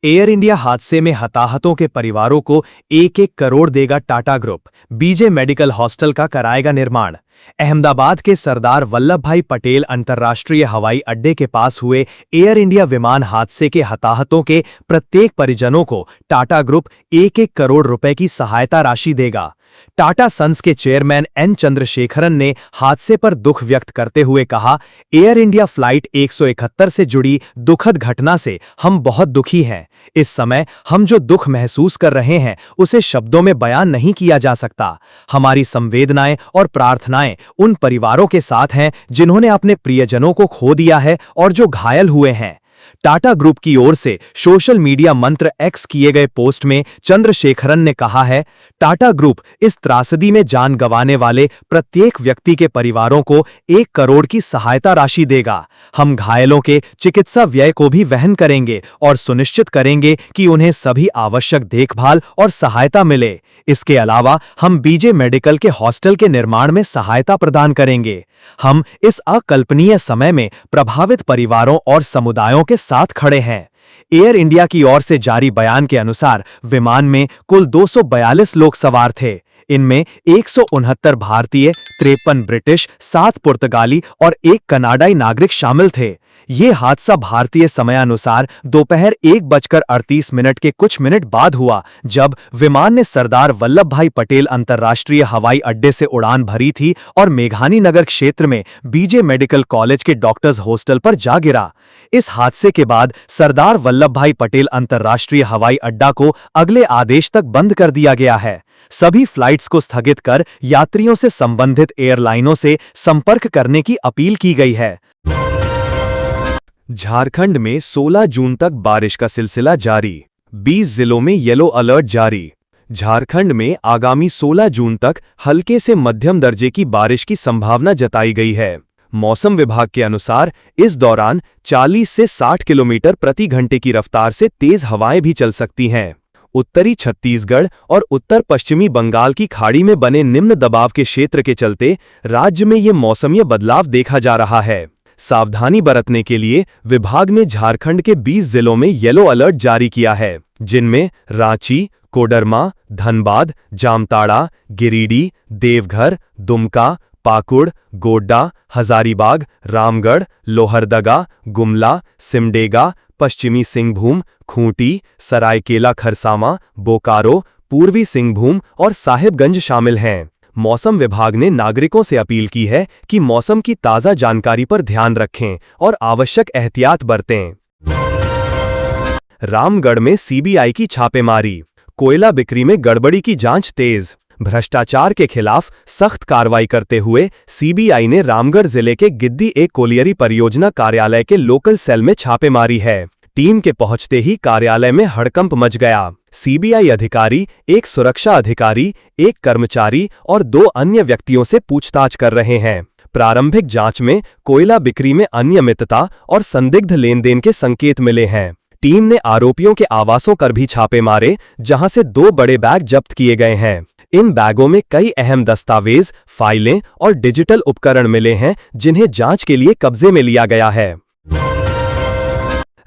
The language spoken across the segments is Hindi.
एयर इंडिया हादसे में हताहतों के परिवारों को 1-1 करोड़ देगा Tata group. BJ medical hostel का कराएगा निर्माण। अहमदाबाद के सरदार वल्लभ भाई पटेल अंतर्राष्ट्रीय हवाई अड्डे के पास हुए एयर इंडिया विमान हादसे के हताहतों के प्रत्येक परिजनों को टाटा ग्रुप 1-1 करोड़ रुपए की सहायता राशि देगा। टाटा सन्स के चेयरमैन एन चंद्रशेखरन ने हादसे पर दुख व्यक्त करते हुए कहा, एयर इंडिया फ्लाइट 171 से जुड़ी दुखद घटना से हम बहुत दुखी हैं। इस समय हम जो दुख महसूस कर रहे हैं उसे शब्दों में बयान नहीं किया जा सकता। हमारी संवेदनाएं और प्रार्थनाएं उन परिवारों के साथ हैं जिन्होंने अपने प्रियजनों को खो दिया है और जो घायल हुए हैं। टाटा ग्रुप की ओर से सोशल मीडिया मंत्र एक्स किए गए पोस्ट में चंद्रशेखरन ने कहा है, टाटा ग्रुप इस त्रासदी में जान गंवाने वाले प्रत्येक व्यक्ति के परिवारों को 1 करोड़ की सहायता राशि देगा। हम घायलों के चिकित्सा व्यय को भी वहन करेंगे और सुनिश्चित करेंगे कि उन्हें सभी आवश्यक देखभाल और सहायता मिले। इसके अलावा हम बीजे मेडिकल के हॉस्टल के निर्माण में सहायता प्रदान करेंगे। हम इस अकल्पनीय समय में प्रभावित परिवारों और समुदायों के साथ खड़े हैं। एयर इंडिया की ओर से जारी बयान के अनुसार विमान में कुल 242 लोग सवार थे। इनमें 169 भारतीय, 53 ब्रिटिश, 7 पुर्तगाली और 1 कनाडाई नागरिक शामिल थे। ये हादसा भारतीय समयानुसार दोपहर 1:38 के कुछ मिनट बाद हुआ, जब विमान ने सरदार वल्लभ भाई पटेल अंतर्राष्ट्रीय हवाई अड्डे से उड़ान भरी थी और मेघानी नगर क्षेत्र में बीजे मेडिकल कॉलेज के डॉक्टर्स हॉस्टल पर जा गिरा। इस हादसे के बाद सरदार वल्लभ भाई पटेल अंतर्राष्ट्रीय हवाई अड्डा को अगले आदेश तक बंद कर दिया गया है। सभी फ्लाइट्स को स्थगित कर यात्रियों से संबंधित एयरलाइनों से संपर्क करने की अपील की गई है। झारखंड में 16 जून तक बारिश का सिलसिला जारी, 20 जिलों में येलो अलर्ट जारी। झारखंड में आगामी 16 जून तक हल्के से मध्यम दर्जे की बारिश की संभावना जताई गई है। मौसम विभाग के अनुसार इस दौरान 40 से 60 किलोमीटर प्रति घंटे की रफ्तार से तेज हवाएं भी चल सकती हैं। उत्तरी छत्तीसगढ़ और उत्तर पश्चिमी बंगाल की खाड़ी में बने निम्न दबाव के क्षेत्र के चलते राज्य में ये मौसमीय बदलाव देखा जा रहा है। सावधानी बरतने के लिए विभाग ने झारखंड के 20 जिलों में येलो अलर्ट जारी किया है, जिनमें रांची, कोडरमा, धनबाद, जामताड़ा, गिरिडीह, देवघर, दुमका, पाकुड़, गोड्डा, हजारीबाग, रामगढ़, लोहरदगा, गुमला, सिमडेगा, पश्चिमी सिंहभूम, खूंटी, सरायकेला खरसावां, बोकारो, पूर्वी सिंहभूम और साहिबगंज शामिल हैं। मौसम विभाग ने नागरिकों से अपील की है कि मौसम की ताज़ा जानकारी पर ध्यान रखें और आवश्यक एहतियात बरतें। रामगढ़ में सीबीआई की छापेमारी, कोयला बिक्री में गड़बड़ी की जांच तेज। भ्रष्टाचार के खिलाफ सख्त कार्रवाई करते हुए सीबीआई ने रामगढ़ जिले के गिद्दी एक कोलियरी परियोजना कार्यालय के लोकल सेल में छापेमारी है। टीम के पहुंचते ही कार्यालय में हड़कंप मच गया। सीबीआई अधिकारी, एक सुरक्षा अधिकारी, एक कर्मचारी और 2 अन्य व्यक्तियों से पूछताछ कर रहे हैं। प्रारंभिक जांच में कोयला बिक्री में अनियमितता और संदिग्ध लेनदेन के संकेत मिले हैं। टीम ने आरोपियों के आवासों पर भी छापे मारे, जहां से 2 बड़े बैग जब्त किए गए हैं। इन बैगों में कई अहम दस्तावेज, फाइलें और डिजिटल उपकरण मिले हैं, जिन्हें जांच के लिए कब्जे में लिया गया है।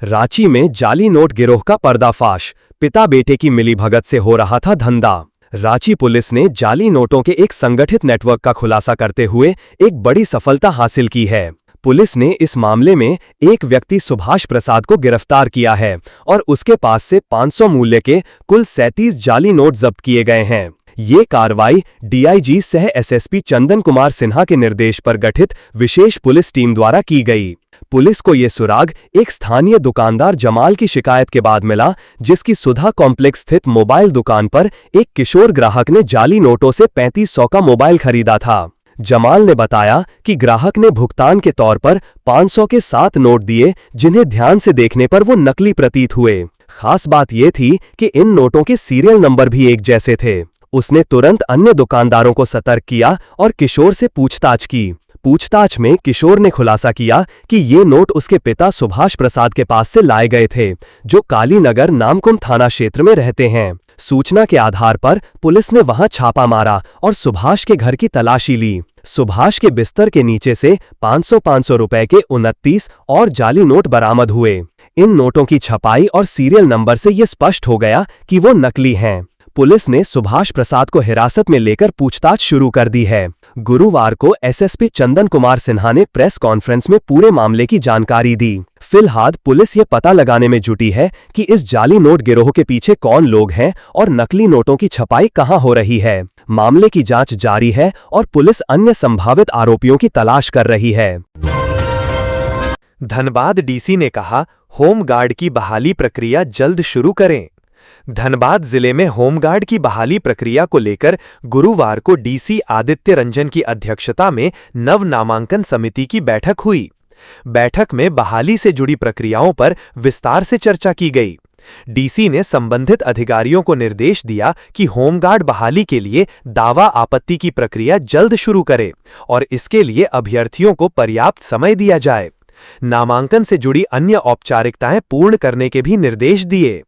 रांची में जाली नोट गिरोह का पर्दाफाश, पिता बेटे की मिलीभगत से हो रहा था धंधा। रांची पुलिस ने जाली नोटों के एक संगठित नेटवर्क का खुलासा करते हुए एक बड़ी सफलता हासिल की है। पुलिस ने इस मामले में एक व्यक्ति सुभाष प्रसाद को गिरफ्तार किया है और उसके पास से 500 मूल्य के कुल 37 जाली नोट जब्त किए गए हैं। ये कार्रवाई डीआईजी सह एसएसपी चंदन कुमार सिन्हा के निर्देश पर गठित विशेष पुलिस टीम द्वारा की गई। पुलिस को ये सुराग एक स्थानीय दुकानदार जमाल की शिकायत के बाद मिला, जिसकी सुधा कॉम्प्लेक्स स्थित मोबाइल दुकान पर एक किशोर ग्राहक ने जाली नोटों से 3500 का मोबाइल खरीदा था। जमाल ने बताया कि ग्राहक ने भुगतान के तौर पर 500 के 7 नोट दिए, जिन्हें ध्यान से देखने पर वो नकली प्रतीत हुए। खास बात यह थी कि इन नोटों के सीरियल नंबर भी एक जैसे थे। उसने तुरंत अन्य दुकानदारों को सतर्क किया और किशोर से पूछताछ की। पूछताछ में किशोर ने खुलासा किया कि ये नोट उसके पिता सुभाष प्रसाद के पास से लाए गए थे, जो कालीनगर नामकुम थाना क्षेत्र में रहते हैं। सूचना के आधार पर पुलिस ने वहां छापा मारा और सुभाष के घर की तलाशी ली। सुभाष के बिस्तर के नीचे से 500-500 रुपए के 29 और जाली नोट बरामद हुए। इन नोटों की छपाई और सीरियल नंबर से ये स्पष्ट हो गया कि वो नकली हैं। पुलिस ने सुभाष प्रसाद को हिरासत में लेकर पूछताछ शुरू कर दी है। गुरुवार को एसएसपी चंदन कुमार सिन्हा ने प्रेस कॉन्फ्रेंस में पूरे मामले की जानकारी दी। फिलहाल पुलिस ये पता लगाने में जुटी है कि इस जाली नोट गिरोह के पीछे कौन लोग हैं और नकली नोटों की छपाई कहां हो रही है। मामले की जांच जारी है और पुलिस अन्य संभावित आरोपियों की तलाश कर रही है। धनबाद डीसी ने कहा, होमगार्ड की बहाली प्रक्रिया जल्द शुरू करें। धनबाद जिले में होमगार्ड की बहाली प्रक्रिया को लेकर गुरुवार को डीसी आदित्य रंजन की अध्यक्षता में नव नामांकन समिति की बैठक हुई। बैठक में बहाली से जुड़ी प्रक्रियाओं पर विस्तार से चर्चा की गई। डीसी ने संबंधित अधिकारियों को निर्देश दिया कि होमगार्ड बहाली के लिए दावा आपत्ति की प्रक्रिया जल्द शुरू करे और इसके लिए अभ्यर्थियों को पर्याप्त समय दिया जाए। नामांकन से जुड़ी अन्य औपचारिकताएं पूर्ण करने के भी निर्देश दिए।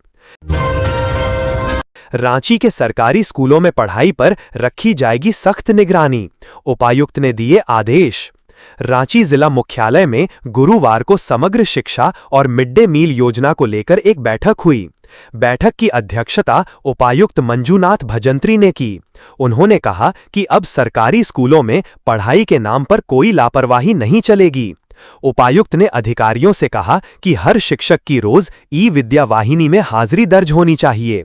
रांची के सरकारी स्कूलों में पढ़ाई पर रखी जाएगी सख्त निगरानी, उपायुक्त ने दिए आदेश। रांची जिला मुख्यालय में गुरुवार को समग्र शिक्षा और मिड डे मील योजना को लेकर एक बैठक हुई। बैठक की अध्यक्षता उपायुक्त मंजूनाथ भजंत्री ने की। उन्होंने कहा कि अब सरकारी स्कूलों में पढ़ाई के नाम पर कोई लापरवाही नहीं चलेगी। उपायुक्त ने अधिकारियों से कहा कि हर शिक्षक की रोज ई-विद्या वाहिनी में हाजिरी दर्ज होनी चाहिए।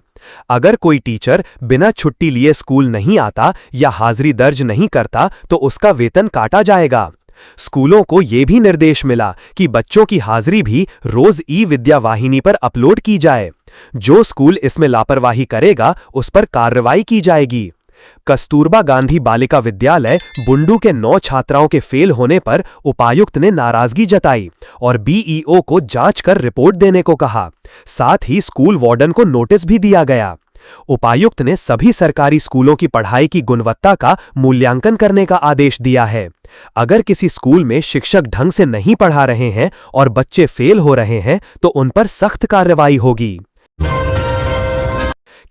अगर कोई टीचर बिना छुट्टी लिए स्कूल नहीं आता या हाजिरी दर्ज नहीं करता तो उसका वेतन काटा जाएगा। स्कूलों को ये भी निर्देश मिला कि बच्चों की हाजिरी भी रोज ई-विद्या वाहिनी पर अपलोड की जाए। जो स्कूल इसमें लापरवाही करेगा उस पर कार्रवाई की जाएगी। कस्तूरबा गांधी बालिका विद्यालय बुंडू के 9 छात्राओं के फेल होने पर उपायुक्त ने नाराजगी जताई और बीईओ को जांच कर रिपोर्ट देने को कहा। साथ ही स्कूल वार्डन को नोटिस भी दिया गया। उपायुक्त ने सभी सरकारी स्कूलों की पढ़ाई की गुणवत्ता का मूल्यांकन करने का आदेश दिया है। अगर किसी स्कूल में शिक्षक ढंग से नहीं पढ़ा रहे हैं और बच्चे फेल हो रहे हैं तो उन पर सख्त कार्रवाई होगी।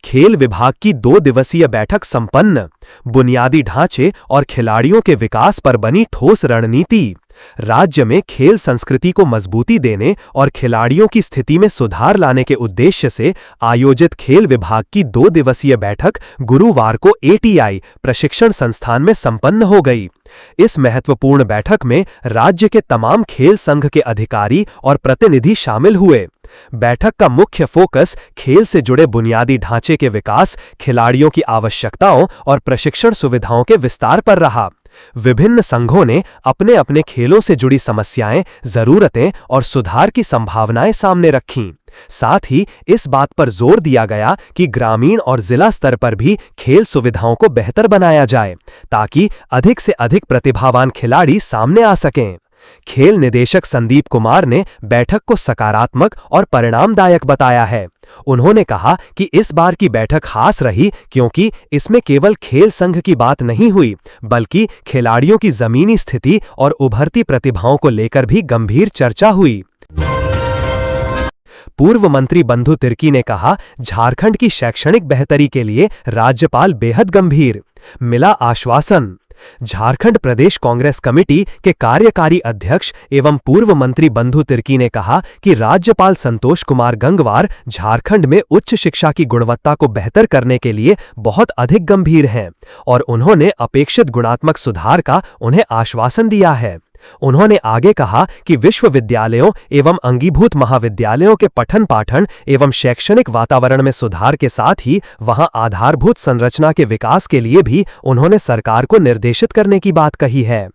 खेल विभाग की 2 दिवसीय बैठक संपन्न, बुनियादी ढांचे और खिलाड़ियों के विकास पर बनी ठोस रणनीति। राज्य में खेल संस्कृति को मजबूती देने और खिलाड़ियों की स्थिति में सुधार लाने के उद्देश्य से आयोजित खेल विभाग की 2 दिवसीय बैठक गुरुवार को एटीआई प्रशिक्षण संस्थान में संपन्न हो गई। इस महत्वपूर्ण बैठक में राज्य के तमाम खेल संघ के अधिकारी और प्रतिनिधि शामिल हुए। बैठक का मुख्य फोकस खेल से जुड़े बुनियादी ढांचे के विकास, खिलाड़ियों की आवश्यकताओं और प्रशिक्षण सुविधाओं के विस्तार पर रहा। विभिन्न संघों ने अपने अपने खेलों से जुड़ी समस्याएं, जरूरतें और सुधार की संभावनाएं सामने रखीं। साथ ही इस बात पर जोर दिया गया कि ग्रामीण और जिला स्तर पर भी खेल सुविधाओं को बेहतर बनाया जाए ताकि अधिक से अधिक प्रतिभावान खिलाड़ी सामने आ सकें। खेल निदेशक संदीप कुमार ने बैठक को सकारात्मक और परिणामदायक बताया है। उन्होंने कहा कि इस बार की बैठक खास रही क्योंकि इसमें केवल खेल संघ की बात नहीं हुई बल्कि खिलाड़ियों की जमीनी स्थिति और उभरती प्रतिभाओं को लेकर भी गंभीर चर्चा हुई। पूर्व मंत्री बंधु तिर्की ने कहा, झारखंड की शैक्षणिक बेहतरी के लिए राज्यपाल बेहद गंभीर, मिला आश्वासन। झारखंड प्रदेश कांग्रेस कमेटी के कार्यकारी अध्यक्ष एवं पूर्व मंत्री बंधु तिर्की ने कहा कि राज्यपाल संतोष कुमार गंगवार झारखंड में उच्च शिक्षा की गुणवत्ता को बेहतर करने के लिए बहुत अधिक गंभीर हैं और उन्होंने अपेक्षित गुणात्मक सुधार का उन्हें आश्वासन दिया है। उन्होंने आगे कहा कि विश्वविद्यालयों एवं अंगीभूत महाविद्यालयों के पठन पाठन एवं शैक्षणिक वातावरण में सुधार के साथ ही वहां आधारभूत संरचना के विकास के लिए भी उन्होंने सरकार को निर्देशित करने की बात कही है।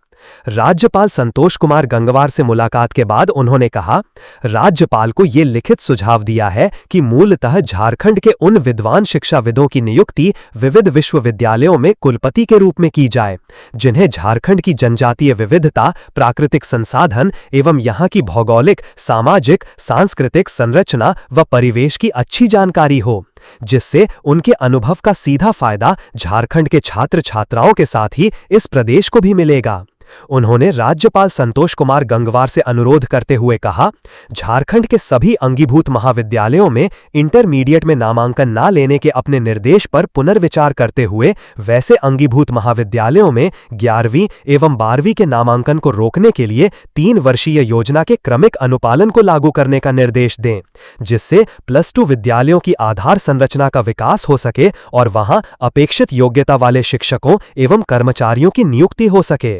राज्यपाल संतोष कुमार गंगवार से मुलाकात के बाद उन्होंने कहा, राज्यपाल को ये लिखित सुझाव दिया है कि मूलतः झारखंड के उन विद्वान शिक्षाविदों की नियुक्ति विविध विश्वविद्यालयों में कुलपति के रूप में की जाए जिन्हें झारखंड की जनजातीय विविधता, प्राकृतिक संसाधन एवं यहाँ की भौगोलिक, सामाजिक, सांस्कृतिक संरचना व परिवेश की अच्छी जानकारी हो, जिससे उनके अनुभव का सीधा फायदा झारखंड के छात्र छात्राओं के साथ ही इस प्रदेश को भी मिलेगा। उन्होंने राज्यपाल संतोष कुमार गंगवार से अनुरोध करते हुए कहा, झारखंड के सभी अंगीभूत महाविद्यालयों में इंटरमीडिएट में नामांकन न लेने के अपने निर्देश पर पुनर्विचार करते हुए वैसे अंगीभूत महाविद्यालयों में 11वीं एवं 12वीं के नामांकन को रोकने के लिए 3 वर्षीय योजना के क्रमिक अनुपालन को लागू करने का निर्देश दें, जिससे +2 विद्यालयों की आधार संरचना का विकास हो सके और वहां अपेक्षित योग्यता वाले शिक्षकों एवं कर्मचारियों की नियुक्ति हो सके।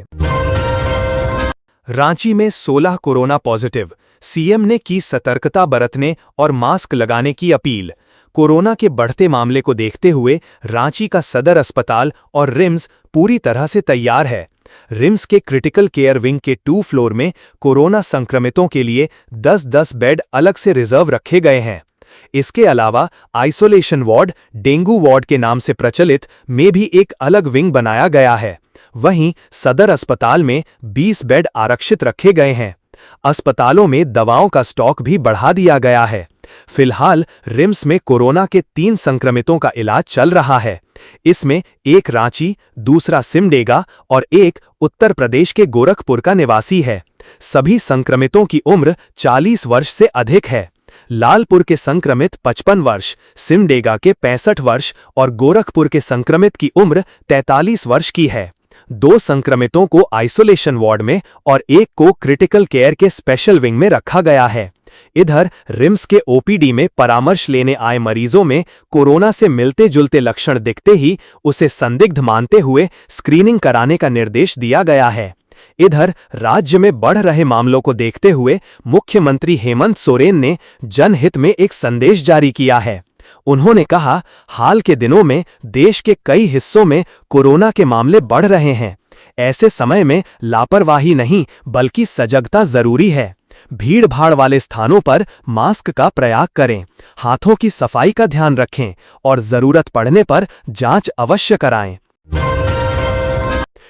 रांची में 16 कोरोना पॉजिटिव, सीएम ने की सतर्कता बरतने और मास्क लगाने की अपील। कोरोना के बढ़ते मामले को देखते हुए रांची का सदर अस्पताल और रिम्स पूरी तरह से तैयार है। रिम्स के क्रिटिकल केयर विंग के 2 फ्लोर में कोरोना संक्रमितों के लिए 10-10 बेड अलग से रिजर्व रखे गए हैं। इसके अलावा आइसोलेशन वार्ड, डेंगू वार्ड के नाम से प्रचलित में भी एक अलग विंग बनाया गया है। वहीं सदर अस्पताल में 20 बेड आरक्षित रखे गए हैं। अस्पतालों में दवाओं का स्टॉक भी बढ़ा दिया गया है। फिलहाल रिम्स में कोरोना के 3 संक्रमितों का इलाज चल रहा है। इसमें एक रांची, दूसरा सिमडेगा और एक उत्तर प्रदेश के गोरखपुर का निवासी है। सभी संक्रमितों की उम्र 40 वर्ष से अधिक है। लालपुर के संक्रमित 55 वर्ष, सिमडेगा के 65 वर्ष और गोरखपुर के संक्रमित की उम्र 43 वर्ष की है। 2 संक्रमितों को आइसोलेशन वार्ड में और एक को क्रिटिकल केयर के स्पेशल विंग में रखा गया है। इधर रिम्स के ओपीडी में परामर्श लेने आए मरीजों में कोरोना से मिलते जुलते लक्षण दिखते ही उसे संदिग्ध मानते हुए स्क्रीनिंग कराने का निर्देश दिया गया है। इधर राज्य में बढ़ रहे मामलों को देखते हुए मुख्यमंत्री हेमंत सोरेन ने जनहित में एक संदेश जारी किया है। उन्होंने कहा, हाल के दिनों में देश के कई हिस्सों में कोरोना के मामले बढ़ रहे हैं। ऐसे समय में लापरवाही नहीं बल्कि सजगता जरूरी है। भीड़ भाड़ वाले स्थानों पर मास्क का प्रयोग करें, हाथों की सफाई का ध्यान रखें और जरूरत पड़ने पर जांच अवश्य कराएं।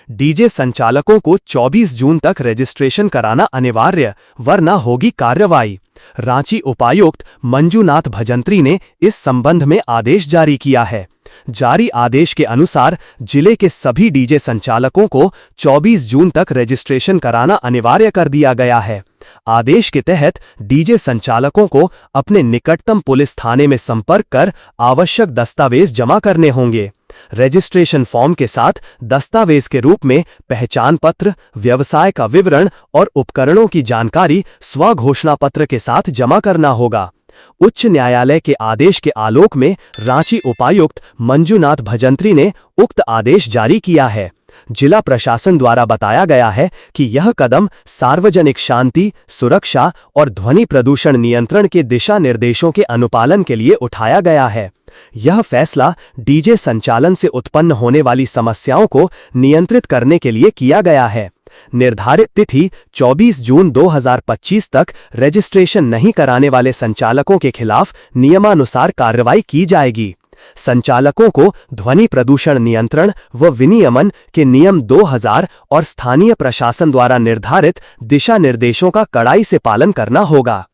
डीजे संचालकों को 24 जून तक रजिस्ट्रेशन कराना अनिवार्य, वरना होगी कार्रवाई। रांची उपायुक्त मंजूनाथ भजंत्री ने इस संबंध में आदेश जारी किया है। जारी आदेश के अनुसार जिले के सभी डीजे संचालकों को 24 जून तक रजिस्ट्रेशन कराना अनिवार्य कर दिया गया है। आदेश के तहत डीजे संचालकों को अपने निकटतम पुलिस थाने में संपर्क कर आवश्यक दस्तावेज जमा करने होंगे। रजिस्ट्रेशन फॉर्म के साथ दस्तावेज के रूप में पहचान पत्र, व्यवसाय का विवरण और उपकरणों की जानकारी स्वघोषणा पत्र के साथ जमा करना होगा। उच्च न्यायालय के आदेश के आलोक में रांची उपायुक्त मंजूनाथ भजंत्री ने उक्त आदेश जारी किया है। जिला प्रशासन द्वारा बताया गया है कि यह कदम सार्वजनिक शांति, सुरक्षा और ध्वनि प्रदूषण नियंत्रण के दिशा निर्देशों के अनुपालन के लिए उठाया गया है। यह फैसला डीजे संचालन से उत्पन्न होने वाली समस्याओं को नियंत्रित करने के लिए किया गया है। निर्धारित तिथि 24 जून 2025 तक रजिस्ट्रेशन नहीं कराने वाले संचालकों के खिलाफ नियमानुसार कार्रवाई की जाएगी। संचालकों को ध्वनि प्रदूषण नियंत्रण व विनियमन के नियम 2000 और स्थानीय प्रशासन द्वारा निर्धारित दिशा निर्देशों का कड़ाई से पालन करना होगा।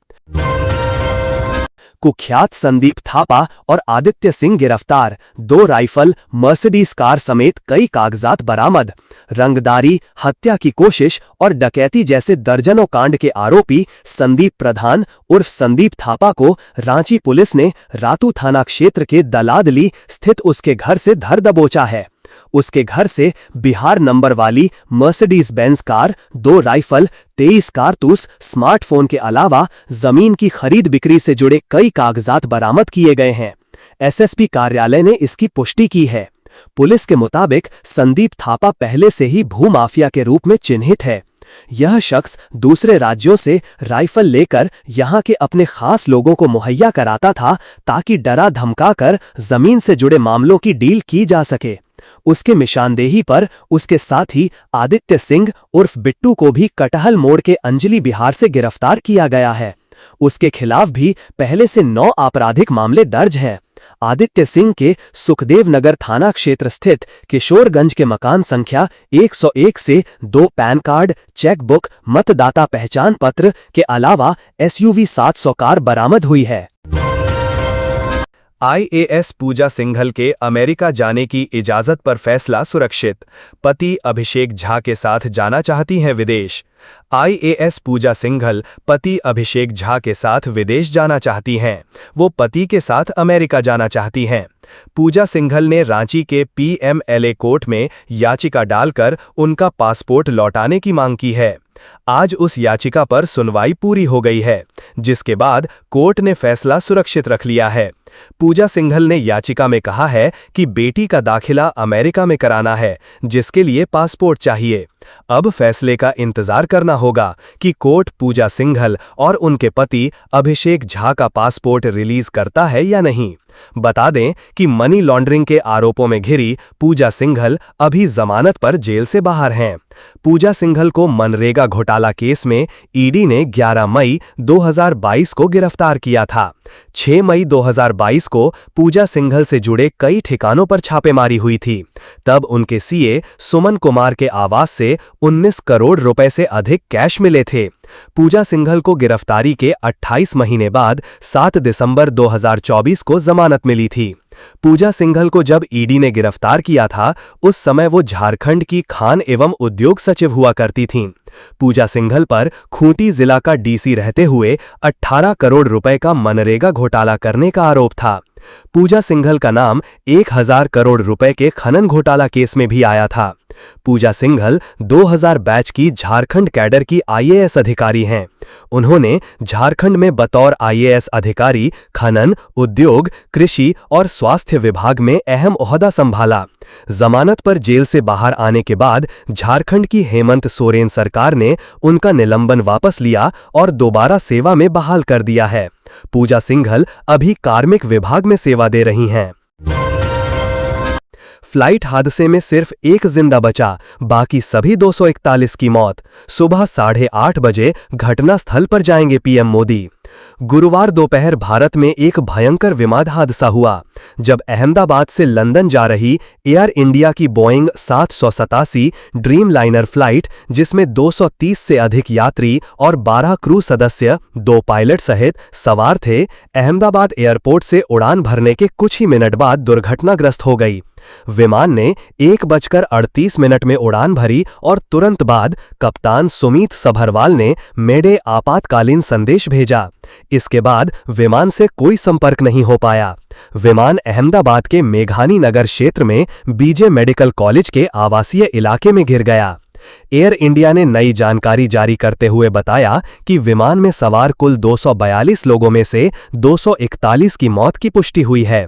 कुख्यात संदीप थापा और आदित्य सिंह गिरफ्तार, 2 राइफल, मर्सिडीज कार समेत कई कागजात बरामद। रंगदारी, हत्या की कोशिश और डकैती जैसे दर्जनों कांड के आरोपी संदीप प्रधान उर्फ संदीप थापा को रांची पुलिस ने रातू थाना क्षेत्र के दलादली स्थित उसके घर से धर दबोचा है। उसके घर से बिहार नंबर वाली मर्सिडीज बेंज कार, 2 राइफल, 23 कारतूस, स्मार्टफोन के अलावा जमीन की खरीद बिक्री से जुड़े कई कागजात बरामद किए गए हैं। एसएसपी कार्यालय ने इसकी पुष्टि की है। पुलिस के मुताबिक संदीप थापा पहले से ही भूमाफिया के रूप में चिन्हित है। यह शख्स दूसरे राज्यों से राइफल लेकर यहां के अपने खास लोगों को मुहैया कराता था ताकि डरा धमकाकर जमीन से जुड़े मामलों की डील की जा सके। उसके निशानदेही पर उसके साथी आदित्य सिंह उर्फ बिट्टू को भी कटहल मोड़ के अंजलि बिहार से गिरफ्तार किया गया है। उसके खिलाफ भी पहले से 9 आपराधिक मामले दर्ज हैं। आदित्य सिंह के सुखदेव नगर थाना क्षेत्र स्थित किशोरगंज के मकान संख्या 101 से 2 पैन कार्ड, चेकबुक, मतदाता पहचान पत्र के अलावा एसयूवी 700 कार बरामद हुई है। आईएएस पूजा सिंघल के अमेरिका जाने की इजाजत पर फैसला सुरक्षित। पति अभिषेक झा के साथ जाना चाहती हैं विदेश। आईएएस पूजा सिंघल पति अभिषेक झा के साथ विदेश जाना चाहती हैं। वो पति के साथ अमेरिका जाना चाहती हैं। पूजा सिंघल ने रांची के पीएमएलए कोर्ट में याचिका डालकर उनका पासपोर्ट लौटाने की मांग की है। आज उस याचिका पर सुनवाई पूरी हो गई है, जिसके बाद कोर्ट ने फैसला सुरक्षित रख लिया है। पूजा सिंघल ने याचिका में कहा है कि बेटी का दाखिला अमेरिका में कराना है, जिसके लिए पासपोर्ट चाहिए। अब फैसले का इंतजार करना होगा कि कोर्ट पूजा सिंघल और उनके पति अभिषेक झा का पासपोर्ट रिलीज करता है या नहीं। बता दें कि मनी लॉन्ड्रिंग के आरोपों में घिरी पूजा सिंघल अभी जमानत पर जेल से बाहर हैं। पूजा सिंघल को मनरेगा घोटाला केस में ईडी ने 11 मई 2022 को गिरफ्तार किया था। 6 मई 2022 को पूजा सिंघल से जुड़े कई ठिकानों पर छापेमारी हुई थी। तब उनके सीए सुमन कुमार के आवास से 19 करोड़ रुपए से अधिक कैश मिले थे। पूजा सिंघल को गिरफ्तारी के 28 महीने बाद 7 दिसंबर 2024 को जमानत मिली थी। पूजा सिंघल को जब ईडी ने गिरफ्तार किया था, उस समय वो झारखंड की खान एवं उद्योग सचिव हुआ करती थीं। पूजा सिंघल पर खूंटी जिला का डीसी रहते हुए 18 करोड़ रुपए का मनरेगा घोटाला करने का आरोप था। पूजा सिंघल का नाम 1000 करोड़ रुपए के खनन घोटाला केस में भी आया था। पूजा सिंघल 2000 बैच की झारखंड कैडर की आईएएस अधिकारी हैं। उन्होंने झारखंड में बतौर आईएएस अधिकारी खनन, उद्योग, कृषि और स्वास्थ्य विभाग में अहम ओहदा संभाला। जमानत पर जेल से बाहर आने के बाद झारखंड की हेमंत सोरेन सरकार ने उनका निलंबन वापस लिया और दोबारा सेवा में बहाल कर दिया है। पूजा सिंघल अभी कार्मिक विभाग में सेवा दे रही हैं। फ्लाइट हादसे में सिर्फ एक जिंदा बचा, बाकी सभी 241 की मौत। सुबह 8:30 बजे घटनास्थल पर जाएंगे पीएम मोदी। गुरुवार दोपहर भारत में एक भयंकर विमान हादसा हुआ, जब अहमदाबाद से लंदन जा रही एयर इंडिया की बोइंग 787 ड्रीम लाइनर फ्लाइट, जिसमें 230 से अधिक यात्री और 12 क्रू सदस्य, 2 पायलट सहित सवार थे, अहमदाबाद एयरपोर्ट से उड़ान भरने के कुछ ही मिनट बाद दुर्घटनाग्रस्त हो गई। विमान ने 1:38 में उड़ान भरी और तुरंत बाद कप्तान सुमीत सभरवाल ने मेडे आपातकालीन संदेश भेजा। इसके बाद विमान से कोई संपर्क नहीं हो पाया। विमान अहमदाबाद के मेघानी नगर क्षेत्र में बीजे मेडिकल कॉलेज के आवासीय इलाके में गिर गया। एयर इंडिया ने नई जानकारी जारी करते हुए बताया कि विमान में सवार कुल 242 लोगों में से 241 की मौत की पुष्टि हुई है।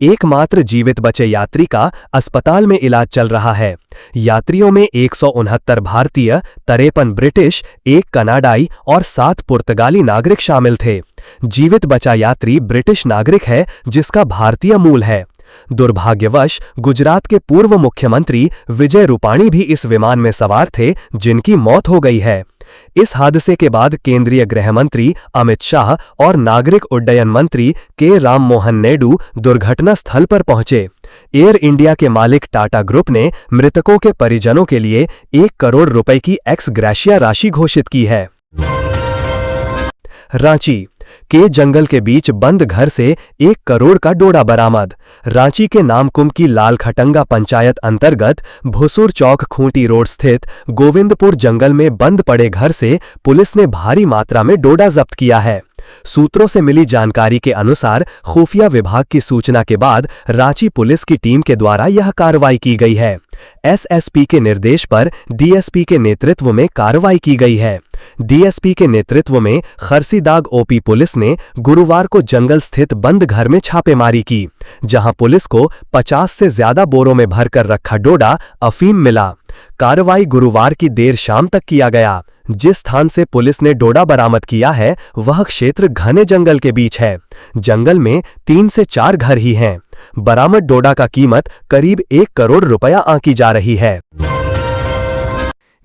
एकमात्र जीवित बचे यात्री का अस्पताल में इलाज चल रहा है। यात्रियों में 169 भारतीय, 53 ब्रिटिश, 1 कनाडाई और 7 पुर्तगाली नागरिक शामिल थे। जीवित बचा यात्री ब्रिटिश नागरिक है, जिसका भारतीय मूल है। दुर्भाग्यवश गुजरात के पूर्व मुख्यमंत्री विजय रूपाणी भी इस विमान में सवार थे, जिनकी मौत हो गई है। इस हादसे के बाद केंद्रीय गृह मंत्री अमित शाह और नागरिक उड्डयन मंत्री के राम मोहन नायडू दुर्घटना स्थल पर पहुंचे। एयर इंडिया के मालिक टाटा ग्रुप ने मृतकों के परिजनों के लिए 1 करोड़ रुपए की एक्स ग्रेशिया राशि घोषित की है। रांची के जंगल के बीच बंद घर से 1 करोड़ का डोडा बरामद। रांची के नामकुम की लाल खटंगा पंचायत अंतर्गत भुसूर चौक खूंटी रोड स्थित गोविंदपुर जंगल में बंद पड़े घर से पुलिस ने भारी मात्रा में डोडा जब्त किया है। सूत्रों से मिली जानकारी के अनुसार खुफिया विभाग की सूचना के बाद रांची पुलिस की टीम के द्वारा यह कार्रवाई की गई है। एसएसपी के निर्देश पर डीएसपी के नेतृत्व में कार्रवाई की गई है। डीएसपी के नेतृत्व में खरसीदाग ओपी पुलिस ने गुरुवार को जंगल स्थित बंद घर में छापेमारी की, जहां पुलिस को 50 से ज्यादा बोरों में भरकर रखा डोडा अफीम मिला। कार्रवाई गुरुवार की देर शाम तक किया गया। जिस स्थान से पुलिस ने डोडा बरामद किया है, वह क्षेत्र घने जंगल के बीच है। जंगल में 3 से 4 घर ही हैं। बरामद डोडा का कीमत करीब 1 करोड़ रुपया आंकी जा रही है।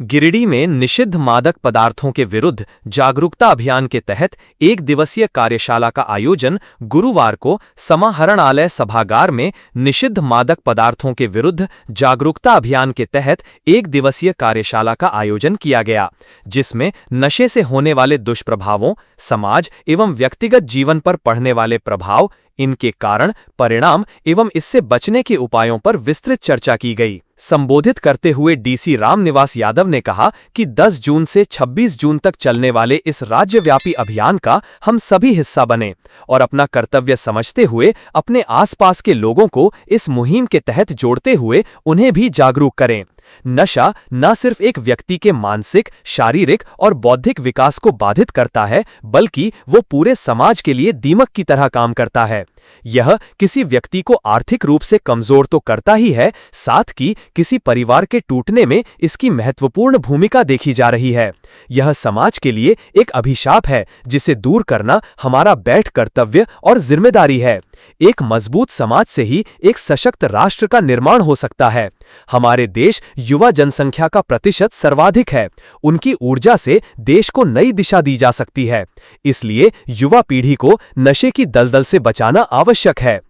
गिरिडीह में निषिद्ध मादक पदार्थों के विरुद्ध जागरूकता अभियान के तहत 1 दिवसीय कार्यशाला का आयोजन गुरुवार को समाहरणालय सभागार में निषिद्ध मादक पदार्थों के विरुद्ध जागरूकता अभियान के तहत 1 दिवसीय कार्यशाला का आयोजन किया गया, जिसमें नशे से होने वाले दुष्प्रभावों, समाज एवं व्यक्तिगत जीवन पर पड़ने वाले प्रभाव इनके कारण, परिणाम एवं इससे बचने के उपायों पर विस्तृत चर्चा की गई। संबोधित करते हुए डीसी रामनिवास यादव ने कहा कि 10 जून से 26 जून तक चलने वाले इस राज्यव्यापी अभियान का हम सभी हिस्सा बने और अपना कर्तव्य समझते हुए अपने आसपास के लोगों को इस मुहिम के तहत जोड़ते हुए उन्हें भी जागरूक करें। नशा न सिर्फ एक व्यक्ति के मानसिक, शारीरिक और बौद्धिक विकास को बाधित करता है, बल्कि वो पूरे समाज के लिए दीमक की तरह काम करता है। यह किसी व्यक्ति को आर्थिक रूप से कमजोर तो करता ही है, साथ ही किसी परिवार के टूटने में इसकी महत्वपूर्ण भूमिका देखी जा रही है। यह समाज के लिए एक अभिशाप है जिसे दूर करना हमारा बैठ कर्तव्य और जिम्मेदारी है। एक मजबूत समाज से ही एक सशक्त राष्ट्र का निर्माण हो सकता है। हमारे देश युवा जनसंख्या का प्रतिशत सर्वाधिक है। उनकी ऊर्जा से देश को नई दिशा दी जा सकती है। इसलिए युवा पीढ़ी को नशे की दलदल से बचाना आवश्यक है।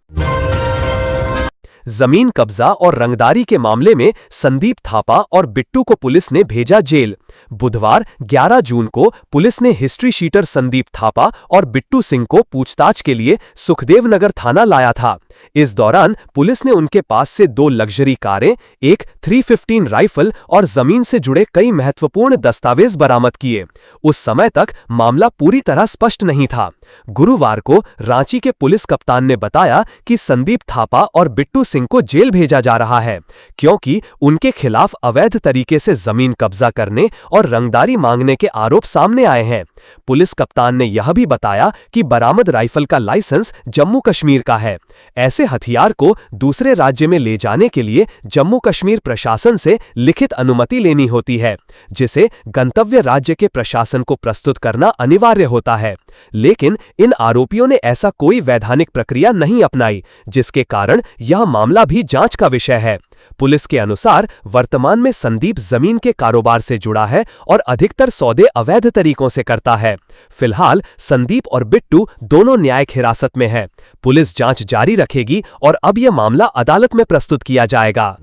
जमीन कब्जा और रंगदारी के मामले में संदीप थापा और बिट्टू को पुलिस ने भेजा जेल। बुधवार 11 जून को पुलिस ने हिस्ट्री शीटर संदीप थापा और बिट्टू सिंह को पूछताछ के लिए सुखदेवनगर थाना लाया था। इस दौरान पुलिस ने उनके पास से 2 लग्जरी कारें, एक 315 राइफल और जमीन से जुड़े कई महत्वपूर्ण दस्तावेज बरामद किए। उस समय तक मामला पूरी तरह स्पष्ट नहीं था। गुरुवार को रांची के पुलिस कप्तान ने बताया कि संदीप थापा और बिट्टू सिंह को जेल भेजा जा रहा है, क्योंकि उनके खिलाफ अवैध तरीके से जमीन कब्जा करने और रंगदारी मांगने के आरोप सामने आए हैं। पुलिस कप्तान ने यह भी बताया कि बरामद राइफल का लाइसेंस जम्मू कश्मीर का है। ऐसे हथियार को दूसरे राज्य में ले जाने के लिए जम्मू कश्मीर प्रशासन से लिखित अनुमति लेनी होती है, जिसे गंतव्य राज्य के प्रशासन को प्रस्तुत करना अनिवार्य होता है। लेकिन इन आरोपियों ने ऐसा कोई वैधानिक प्रक्रिया नहीं अपनाई, जिसके कारण यह मामला भी जांच का विषय है। पुलिस के अनुसार वर्तमान में संदीप जमीन के कारोबार से जुड़ा है और अधिकतर सौदे अवैध तरीकों से करता है। फिलहाल संदीप और बिट्टू दोनों न्यायिक हिरासत में हैं। पुलिस जांच जारी रखेगी और अब यह मामला अदालत में प्रस्तुत किया जाएगा।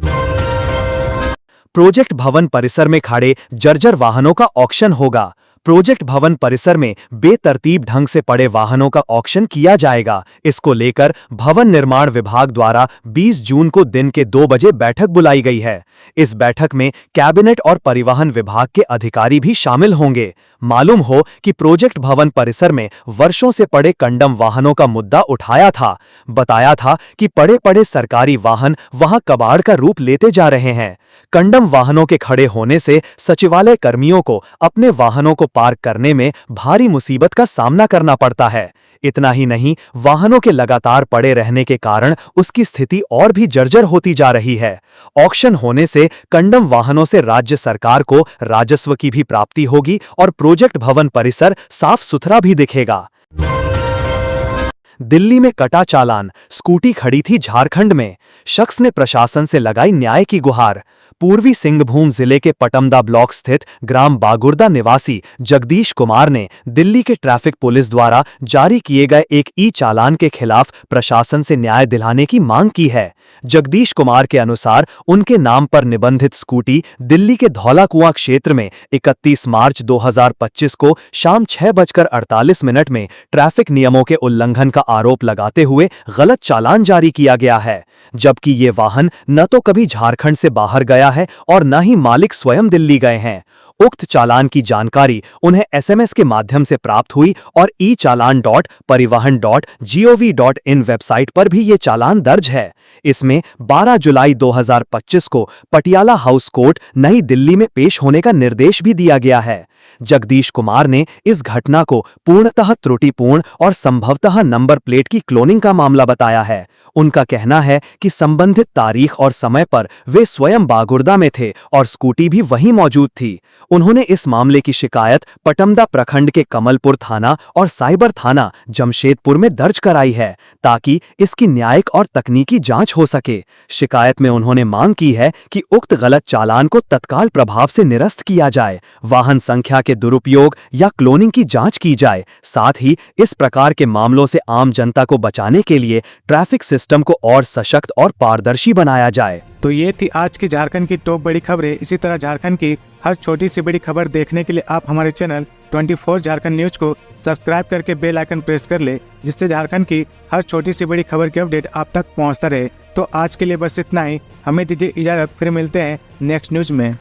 प्रोजेक्ट भवन परिसर में खड़े जर्जर वाहनों का ऑक्शन होगा। प्रोजेक्ट भवन परिसर में बेतरतीब ढंग से पड़े वाहनों का ऑक्शन किया जाएगा। इसको लेकर भवन निर्माण विभाग द्वारा 20 जून को दिन के 2 बजे बैठक बुलाई गई है। इस बैठक में कैबिनेट और परिवहन विभाग के अधिकारी भी शामिल होंगे। मालूम हो कि प्रोजेक्ट भवन परिसर में वर्षों से पड़े कंडम वाहनों का मुद्दा उठाया था। बताया था कि पड़े सरकारी वाहन वहां कबाड़ का रूप लेते जा रहे हैं। कंडम वाहनों के खड़े होने से सचिवालय कर्मियों को अपने वाहनों को पार्क करने में भारी मुसीबत का सामना करना पड़ता है। इतना ही नहीं, वाहनों के लगातार पड़े रहने के कारण उसकी स्थिति और भी जर्जर होती जा रही है। ऑक्शन होने से कंडम वाहनों से राज्य सरकार को राजस्व की भी प्राप्ति होगी और प्रोजेक्ट भवन परिसर साफ सुथरा भी दिखेगा। दिल्ली में कटा चालान, स्कूटी खड़ी थी झारखंड में। शख्स ने प्रशासन से लगाई न्याय की गुहार। पूर्वी सिंहभूम जिले के पटमदा ब्लॉक स्थित ग्राम बागुर्दा निवासी जगदीश कुमार ने दिल्ली के ट्रैफिक पुलिस द्वारा जारी किए गए एक ई चालान के खिलाफ प्रशासन से न्याय दिलाने की मांग की है। जगदीश कुमार के अनुसार उनके नाम पर निबंधित स्कूटी दिल्ली के धौला कुआं क्षेत्र में 31 मार्च 2025 को शाम 6:48 में ट्रैफिक नियमों के उल्लंघन का आरोप लगाते हुए गलत चालान जारी किया गया है, जबकि ये वाहन न तो कभी झारखंड से बाहर गया है और न ही मालिक स्वयं दिल्ली गए हैं। उक्त चालान की जानकारी उन्हें एसएमएस के माध्यम से प्राप्त हुई और e-चालान.परिवहन.gov.in वेबसाइट पर भी ये चालान दर्ज है। इसमें 12 जुलाई 2025 को पटियाला हाउस कोर्ट नई दिल्ली में पेश होने का निर्देश भी दिया गया है। जगदीश कुमार ने इस घटना को पूर्णतः त्रुटिपूर्ण और संभवतः नंबर प्लेट की क्लोनिंग का मामला बताया है। उनका कहना है कि संबंधित तारीख और समय पर वे स्वयं बागुर्दा में थे और स्कूटी भी वहीं मौजूद थी। उन्होंने इस मामले की शिकायत पटमदा प्रखंड के कमलपुर थाना और साइबर थाना जमशेदपुर में दर्ज कराई है, ताकि इसकी न्यायिक और तकनीकी जांच हो सके। शिकायत में उन्होंने मांग की है कि उक्त गलत चालान को तत्काल प्रभाव से निरस्त किया जाए, वाहन संख्या संख्या के दुरुपयोग या क्लोनिंग की जांच की जाए। साथ ही इस प्रकार के मामलों से आम जनता को बचाने के लिए ट्रैफिक सिस्टम को और सशक्त और पारदर्शी बनाया जाए। तो ये थी आज की झारखंड की टॉप बड़ी खबरें। इसी तरह झारखंड की हर छोटी सी बड़ी खबर देखने के लिए आप हमारे चैनल 24 झारखंड न्यूज को सब्सक्राइब करके बेल आइकन प्रेस कर ले, जिससे झारखंड की हर छोटी सी बड़ी खबर की अपडेट आप तक पहुंचता रहे। तो आज के लिए बस इतना ही, हमें दीजिए इजाजत, फिर मिलते हैं नेक्स्ट न्यूज में।